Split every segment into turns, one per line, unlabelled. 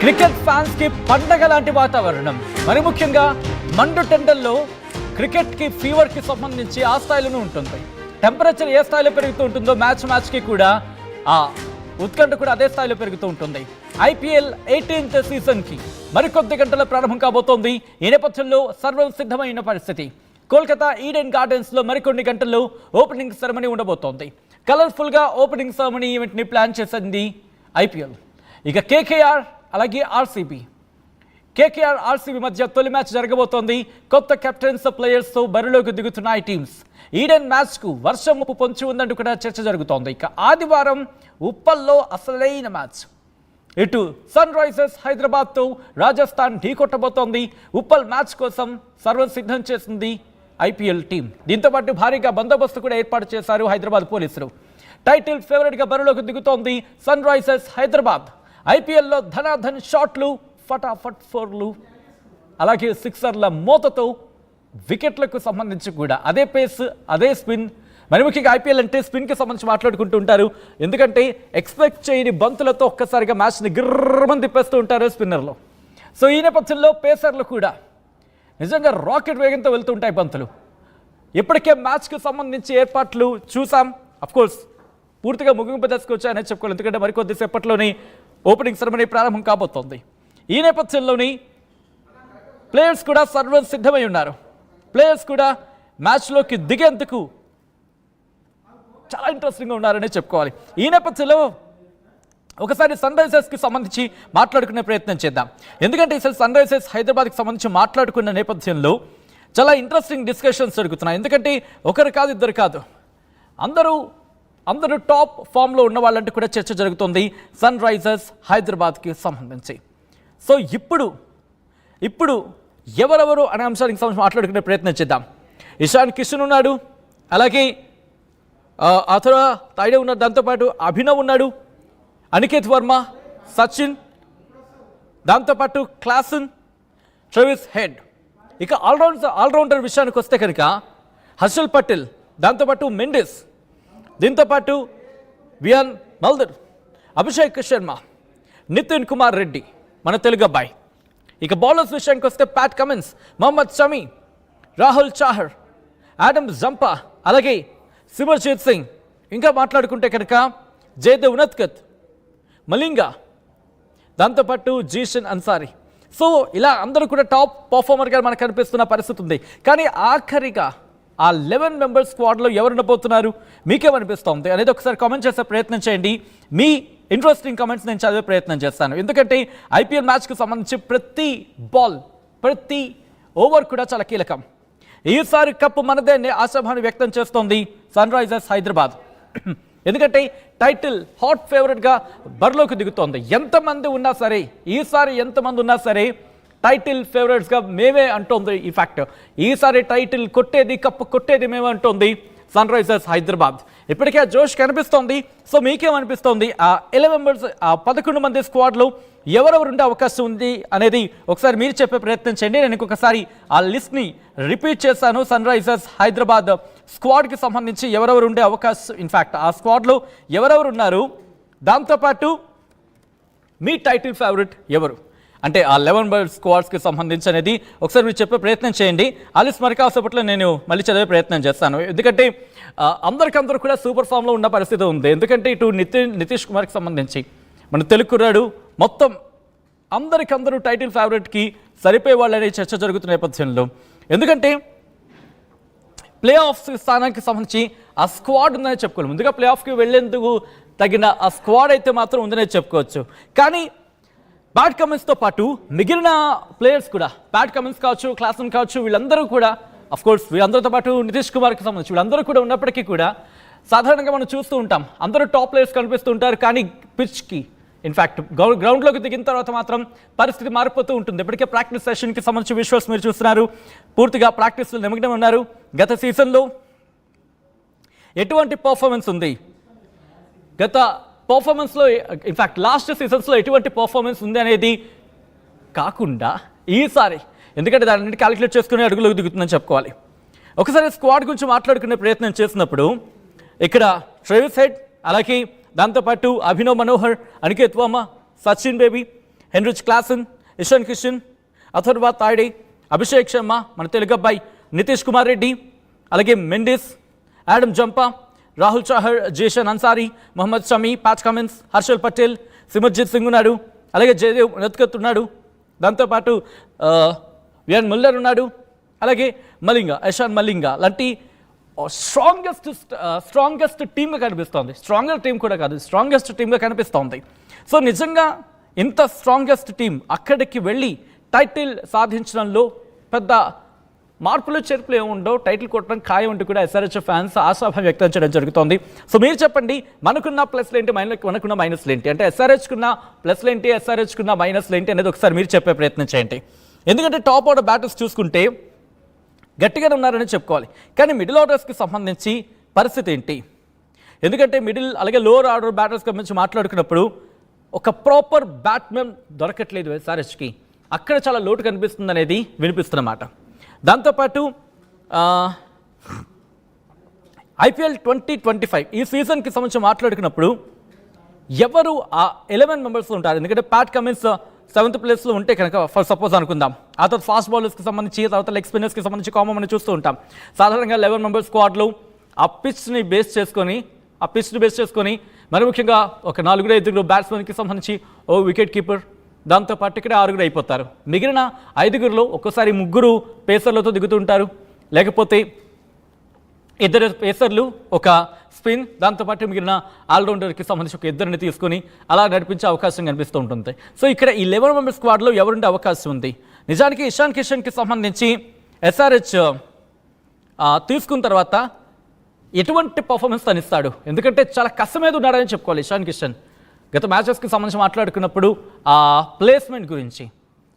Cricket fans కి పండగ లాంటి వాతావరణం. మరి ముఖ్యంగా మండు టెండల్లో క్రికెట్ కి ఫీవర్ కి సంబంధించి ఆ స్థాయిలోనే ఉంటుంది. టెంపరేచర్ ఏ స్థాయిలో పెరుగుతూ ఉంటుందో మ్యాచ్ కి కూడా ఆ ఉత్కంఠ కూడా అదే స్థాయిలో పెరుగుతూ ఉంటుంది. IPL 18th సీజన్ కి మరికొద్ది గంటల ప్రారంభం కాబోతోంది. ఈ నేపథ్యంలో సర్వం సిద్ధమైన పరిస్థితి. కోల్కతా ఈడెన్ గార్డెన్స్ లో మరికొన్ని గంటల్లో ఓపెనింగ్ సెరమనీ ఉండబోతోంది. కలర్ఫుల్ గా ఓపెనింగ్ సెరమనీ ఈవెంట్ ని ప్లాన్ చేసింది IPL. ఇక KKR అలాగే KKR RCB మధ్య తొలి మ్యాచ్ జరగబోతోంది. కొత్త కెప్టెన్స్ ప్లేయర్స్ తో బరిలోకి దిగుతున్నాయి టీమ్స్. ఈడెన్ మ్యాచ్ కు వర్షం ముప్పు పొంచి ఉందంటూ కూడా చర్చ జరుగుతోంది. ఇక ఆదివారం ఉప్పల్లో అసలైన మ్యాచ్. ఇటు సన్ రైజర్స్ హైదరాబాద్ తో రాజస్థాన్ ఢీకొట్టబోతోంది. ఉప్పల్ మ్యాచ్ కోసం సర్వం సిద్ధం చేసింది IPL టీం. దీంతో పాటు భారీగా బందోబస్తు కూడా ఏర్పాటు చేశారు హైదరాబాద్ పోలీసులు. టైటిల్ ఫేవరెట్ గా బరిలోకి దిగుతోంది సన్ రైజర్స్ హైదరాబాద్. IPL లో ధనాధన్ షాట్లు, ఫటాఫట్ ఫోర్లు, అలాగే సిక్సర్ల మోతతో వికెట్లకు సంబంధించి కూడా అదే పేస్, అదే స్పిన్. మరి ముఖ్యంగా IPL అంటే స్పిన్కి సంబంధించి మాట్లాడుకుంటూ ఉంటారు. ఎందుకంటే ఎక్స్పెక్ట్ చేయని బంతులతో ఒక్కసారిగా మ్యాచ్ని గిర్రమని తిప్పేస్తూ ఉంటారు స్పిన్నర్లు. సో ఈ నేపథ్యంలో పేసర్లు కూడా నిజంగా రాకెట్ వేగంతో వెళ్తూ ఉంటాయి బంతులు. ఇప్పటికే మ్యాచ్కి సంబంధించి ఏర్పాట్లు చూసాం. అఫ్కోర్స్ పూర్తిగా ముగింపు దశకు వచ్చాయని చెప్పుకోవాలి. ఎందుకంటే మరికొద్ది సేపట్లోని ఓపెనింగ్ సెరమనీ ప్రారంభం కాబోతోంది. ఈ నేపథ్యంలోని ప్లేయర్స్ కూడా సర్వం సిద్ధమై ఉన్నారు. ప్లేయర్స్ కూడా మ్యాచ్లోకి దిగేందుకు చాలా ఇంట్రెస్టింగ్గా ఉన్నారని చెప్పుకోవాలి. ఈ నేపథ్యంలో ఒకసారి సన్ రైజర్స్కి సంబంధించి మాట్లాడుకునే ప్రయత్నం చేద్దాం. ఎందుకంటే ఈసారి సన్ రైజర్స్ హైదరాబాద్కి సంబంధించి మాట్లాడుకున్న నేపథ్యంలో చాలా ఇంట్రెస్టింగ్ డిస్కషన్స్ జరుగుతున్నాయి. ఎందుకంటే ఒకరు కాదు, ఇద్దరు కాదు, అందరూ టాప్ ఫామ్లో ఉన్న వాళ్ళంటూ కూడా చర్చ జరుగుతుంది సన్ రైజర్స్ హైదరాబాద్కి సంబంధించి. సో ఇప్పుడు ఎవరెవరు అనే అంశానికి సంబంధించి మాట్లాడుకునే ప్రయత్నం చేద్దాం. ఇషాన్ కిషన్ ఉన్నాడు, అలాగే అథరా తాయిడే ఉన్నాడు, దాంతోపాటు అభినవ్ ఉన్నాడు, అనికేత్ వర్మ, సచిన్, దాంతోపాటు క్లాసన్, ట్రెవిస్ హెడ్. ఇక ఆల్రౌండర్ విషయానికి వస్తే కనుక హర్షల్ పటేల్, దాంతోపాటు మెండిస్, దీంతోపాటు వియాన్ మల్దర్, అభిషేక్ శర్మ, నితిన్ కుమార్ రెడ్డి మన తెలుగు అబ్బాయి. ఇక బౌలర్స్ విషయానికి వస్తే Pat Cummins, Mohammed Shami, Rahul Chahar, Adam Zampa, అలాగే సిమర్జీత్ సింగ్. ఇంకా మాట్లాడుకుంటే కనుక జయదేవ్ ఉనత్కత్, మలింగా, దాంతోపాటు జీషన్ అన్సారీ. సో ఇలా అందరూ కూడా టాప్ పర్ఫార్మర్గా మనకు కనిపిస్తున్న పరిస్థితి ఉంది. కానీ ఆఖరిగా ఆ 11 మెంబర్స్ స్క్వాడ్లో ఎవరు ఉండబోతున్నారు, మీకేమనిపిస్తోంది అనేది ఒకసారి కామెంట్ చేసే ప్రయత్నం చేయండి. మీ ఇంట్రెస్టింగ్ కామెంట్స్ నేను చదివే ప్రయత్నం చేస్తాను. ఎందుకంటే IPL మ్యాచ్కి సంబంధించి ప్రతి బాల్, ప్రతి ఓవర్ కూడా చాలా కీలకం. ఈసారి కప్పు మనదే అనే ఆశాభాన్ని వ్యక్తం చేస్తోంది సన్ రైజర్స్ హైదరాబాద్. ఎందుకంటే టైటిల్ హాట్ ఫేవరెట్గా బరిలోకి దిగుతోంది. ఎంతమంది ఉన్నా సరే, ఈసారి ఎంతమంది ఉన్నా సరే టైటిల్ ఫేవరెట్స్గా మేమే అంటోంది. ఈ ఫ్యాక్ట్ ఈసారి టైటిల్ కొట్టేది, కప్పు కొట్టేది మేమే అంటోంది సన్ రైజర్స్ హైదరాబాద్. ఇప్పటికే ఆ జోష్ కనిపిస్తోంది. సో మీకేమనిపిస్తోంది, ఆ 11 మెంబర్స్, ఆ 11 మంది స్క్వాడ్లో ఎవరెవరు ఉండే అవకాశం ఉంది అనేది ఒకసారి మీరు చెప్పే ప్రయత్నం చేయండి. నేను ఇంకొకసారి ఆ లిస్ట్ని రిపీట్ చేశాను. సన్ రైజర్స్ హైదరాబాద్ స్క్వాడ్కి సంబంధించి ఎవరెవరు ఉండే అవకాశం, ఇన్ఫ్యాక్ట్ ఆ స్క్వాడ్లో ఎవరెవరు ఉన్నారు, దాంతోపాటు మీ టైటిల్ ఫేవరెట్ ఎవరు, అంటే ఆ 11 మెంబర్ స్క్వాడ్స్కి సంబంధించి అనేది ఒకసారి మీరు చెప్పే ప్రయత్నం చేయండి. ఆ లిస్ట్ మరి కాసేపట్లో నేను మళ్ళీ చదివే ప్రయత్నం చేస్తాను. ఎందుకంటే అందరికందరూ కూడా సూపర్ ఫామ్లో ఉన్న పరిస్థితి ఉంది. ఎందుకంటే ఇటు నితీష్ కుమార్కి సంబంధించి మన తెలుగు కుర్రాడు మొత్తం అందరికందరూ టైటిల్ ఫేవరెట్కి సరిపోయే వాళ్ళనే చర్చ జరుగుతున్న నేపథ్యంలో, ఎందుకంటే ప్లే ఆఫ్ స్థానానికి సంబంధించి ఆ స్క్వాడ్ ఉందనే చెప్పుకోవాలి. ముందుగా ప్లే ఆఫ్కి వెళ్లేందుకు తగిన ఆ స్క్వాడ్ అయితే మాత్రం ఉందనే చెప్పుకోవచ్చు. కానీ ప్యాట్ కమిన్స్తో పాటు మిగిలిన ప్లేయర్స్ కూడా, ప్యాట్ కమిన్స్ కావచ్చు, క్లాసన్ కావచ్చు, వీళ్ళందరూ కూడా అఫ్కోర్స్ వీళ్ళందరితో పాటు నితీష్ కుమార్కి సంబంధించి వీళ్ళందరూ కూడా ఉన్నప్పటికీ కూడా సాధారణంగా మనం చూస్తూ ఉంటాం అందరూ టాప్ ప్లేయర్స్ కనిపిస్తూ ఉంటారు. కానీ పిచ్కి, ఇన్ఫ్యాక్ట్ గ్రౌండ్లోకి దిగిన తర్వాత మాత్రం పరిస్థితి మారిపోతూ ఉంటుంది. ఇప్పటికే ప్రాక్టీస్ సెషన్కి సంబంధించి విజువల్స్ మీరు చూస్తున్నారు. పూర్తిగా ప్రాక్టీస్లో నిమగ్నం ఉన్నారు. గత సీజన్లో ఎటువంటి పర్ఫార్మెన్స్ ఉంది, గత పర్ఫార్మెన్స్లో, ఇన్ఫ్యాక్ట్ లాస్ట్ సీజన్స్లో ఎటువంటి పర్ఫార్మెన్స్ ఉంది అనేది కాకుండా ఈసారి, ఎందుకంటే దాన్ని క్యాలిక్యులేట్ చేసుకుని అడుగులోకి దిగుతుందని చెప్పుకోవాలి. ఒకసారి స్క్వాడ్ గురించి మాట్లాడుకునే ప్రయత్నం చేసినప్పుడు ఇక్కడ ట్రెవిస్ హెడ్, అలాగే దాంతోపాటు అభినవ్ మనోహర్, అనికేత్ వర్మ, సచిన్ బేబీ, హెన్రిచ్ క్లాసన్, ఇషాన్ కిషన్, అథర్వ తాయిడే, అభిషేక్ శర్మ, మన తెలుగు అబ్బాయి నితీష్ కుమార్ రెడ్డి, అలాగే Mendis, Adam Zampa, Rahul Chahar, Zeeshan Ansari, Mohammed Shami, Pat Cummins, Harshal Patel, Simarjeet Singh ఉన్నాడు, అలాగే జయదేవ్ రత్కత్ ఉన్నాడు, దాంతోపాటు వియాన్ ముల్లర్ ఉన్నాడు, అలాగే మలింగ, యశాన్ మలింగ లాంటి స్ట్రాంగెస్ట్ టీమ్గా కనిపిస్తోంది. స్ట్రాంగర్ టీం కూడా కాదు, స్ట్రాంగెస్ట్ టీమ్గా కనిపిస్తోంది. సో నిజంగా ఇంత స్ట్రాంగెస్ట్ టీం అక్కడికి వెళ్ళి టైటిల్ సాధించడంలో పెద్ద మార్పులు చేర్పులు ఏముండవు, టైటిల్ కొట్టడం ఖాయం ఉంటూ కూడా ఎస్ఆర్హెచ్ ఫ్యాన్స్ ఆశాభావం వ్యక్తం చేయడం జరుగుతోంది. సో మీరు చెప్పండి, మనకున్న ప్లస్లు ఏంటి, మనకున్న మైనస్లు ఏంటి, అంటే ఎస్ఆర్హెచ్కున్న ప్లస్లు ఏంటి, ఎస్ఆర్హెచ్కున్న మైనస్లు ఏంటి అనేది ఒకసారి మీరు చెప్పే ప్రయత్నం చేయండి. ఎందుకంటే టాప్ ఆర్డర్ బ్యాటర్స్ చూసుకుంటే గట్టిగానే ఉన్నారని చెప్పుకోవాలి, కానీ మిడిల్ ఆర్డర్స్కి సంబంధించి పరిస్థితి ఏంటి? ఎందుకంటే మిడిల్ అలాగే లోవర్ ఆర్డర్ బ్యాటర్స్ గురించి మాట్లాడుకున్నప్పుడు ఒక ప్రాపర్ బ్యాట్మెన్ దొరకట్లేదు ఎస్ఆర్హెచ్కి, అక్కడ చాలా లోటు కనిపిస్తుంది అనేది వినిపిస్తున్నమాట. దాంతోపాటు IPL 2025 ఈ సీజన్కి సంబంధించి మాట్లాడుకున్నప్పుడు ఎవరు ఆ 11 మెంబర్స్లో ఉంటారు? ఎందుకంటే ప్యాట్ కమిన్స్ 7th ప్లేస్లో ఉంటే కనుక ఫర్ సపోజ్ అనుకుందాం, ఆ తర్వాత ఫాస్ట్ బౌలర్స్కి సంబంధించి, తర్వాత లెగ్ స్పిన్నర్స్కి సంబంధించి కామన్ మనం చూస్తూ ఉంటాం. సాధారణంగా 11 మెంబర్స్ స్క్వాడ్లో ఆ పిచ్ని బేస్ చేసుకొని మరి ముఖ్యంగా ఒక 4-5 బ్యాట్స్మెన్కి సంబంధించి ఓ వికెట్ కీపర్, దాంతోపాటు ఇక్కడ 6 అయిపోతారు. మిగిలిన 5 ఒక్కోసారి 3 పేసర్లతో దిగుతుంటారు, లేకపోతే 2 పేసర్లు, ఒక స్పిన్, దాంతోపాటు మిగిలిన ఆల్రౌండర్కి సంబంధించి ఒక 2 తీసుకొని అలా నడిపించే అవకాశం కనిపిస్తూ ఉంటుంది. సో ఇక్కడ ఈ 11 మెంబర్ స్క్వాడ్లో ఎవరుండే అవకాశం ఉంది? నిజానికి ఇషాన్ కిషన్కి సంబంధించి ఎస్ఆర్హెచ్ తీసుకున్న తర్వాత ఎటువంటి పర్ఫార్మెన్స్ తనిస్తాడు? ఎందుకంటే చాలా కష్టమేది ఉన్నాడని చెప్పుకోవాలి ఇషాన్ కిషన్. గత మ్యాచెస్కి సంబంధించి మాట్లాడుకున్నప్పుడు ఆ ప్లేస్మెంట్ గురించి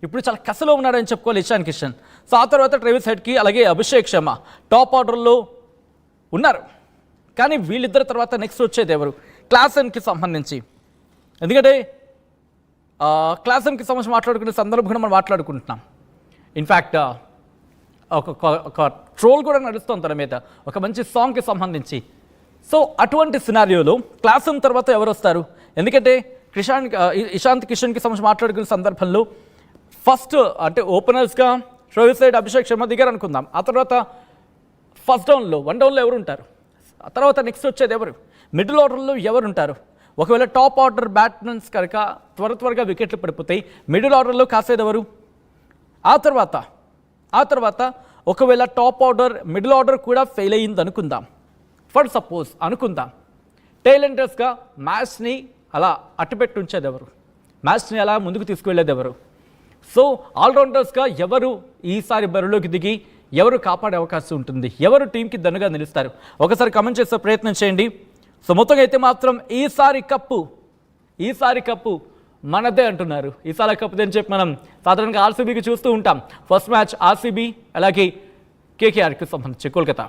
ఇప్పుడు చాలా కసలో ఉన్నాడని చెప్పుకోవాలి ఇషాన్ కిషన్. సో ఆ తర్వాత ట్రేవిస్ హెడ్కి అలాగే అభిషేక్ శర్మ టాప్ ఆర్డర్లో ఉన్నారు. కానీ వీళ్ళిద్దరి తర్వాత నెక్స్ట్ వచ్చేది ఎవరు? క్లాసన్కి సంబంధించి. ఎందుకంటే క్లాసన్కి సంబంధించి మాట్లాడుకునే సందర్భంగా మనం మాట్లాడుకుంటున్నాం. ఇన్ఫ్యాక్ట్ ఒక ట్రోల్ కూడా నడుస్తుంది తన మీద, ఒక మంచి సాంగ్కి సంబంధించి. సో అటువంటి సినారియోలో క్లాసన్ తర్వాత ఎవరు వస్తారు? ఎందుకంటే ఇషాంత్ కిషన్కి సంబంధించి మాట్లాడుకునే సందర్భంలో ఫస్ట్ అంటే ఓపెనర్స్గా ట్రేవిస్ హెడ్, అభిషేక్ శర్మ దిగారు అనుకుందాం. ఆ తర్వాత ఫస్ట్ డౌన్లో 1 డౌన్లో ఎవరు ఉంటారు? ఆ తర్వాత నెక్స్ట్ వచ్చేది ఎవరు? మిడిల్ ఆర్డర్లో ఎవరు ఉంటారు? ఒకవేళ టాప్ ఆర్డర్ బ్యాట్స్మెన్స్ కనుక త్వరగా వికెట్లు పడిపోతాయి, మిడిల్ ఆర్డర్లో కాసేది ఎవరు? ఆ తర్వాత ఒకవేళ టాప్ ఆర్డర్ మిడిల్ ఆర్డర్ కూడా ఫెయిల్ అయ్యింది అనుకుందాం, ఫర్ సపోజ్ అనుకుందాం, టైలెంటర్స్గా మ్యాచ్ని అలా అట్టుపెట్టి ఉంచేది ఎవరు? మ్యాచ్ని అలా ముందుకు తీసుకువెళ్ళేది ఎవరు? సో ఆల్రౌండర్స్గా ఎవరు ఈసారి బరిలోకి దిగి ఎవరు కాపాడే అవకాశం ఉంటుంది? ఎవరు టీంకి దన్నుగా నిలుస్తారు? ఒకసారి కమెంట్ చేసే ప్రయత్నం చేయండి. సో మొత్తంగా అయితే మాత్రం ఈసారి కప్పు మనదే అంటున్నారు. ఈసారి కప్పు అని చెప్పి మనం సాధారణంగా ఆర్సీబీకి చూస్తూ ఉంటాం. ఫస్ట్ మ్యాచ్ ఆర్సీబీ అలాగే కేకేఆర్కి సంబంధించి కోల్కతా.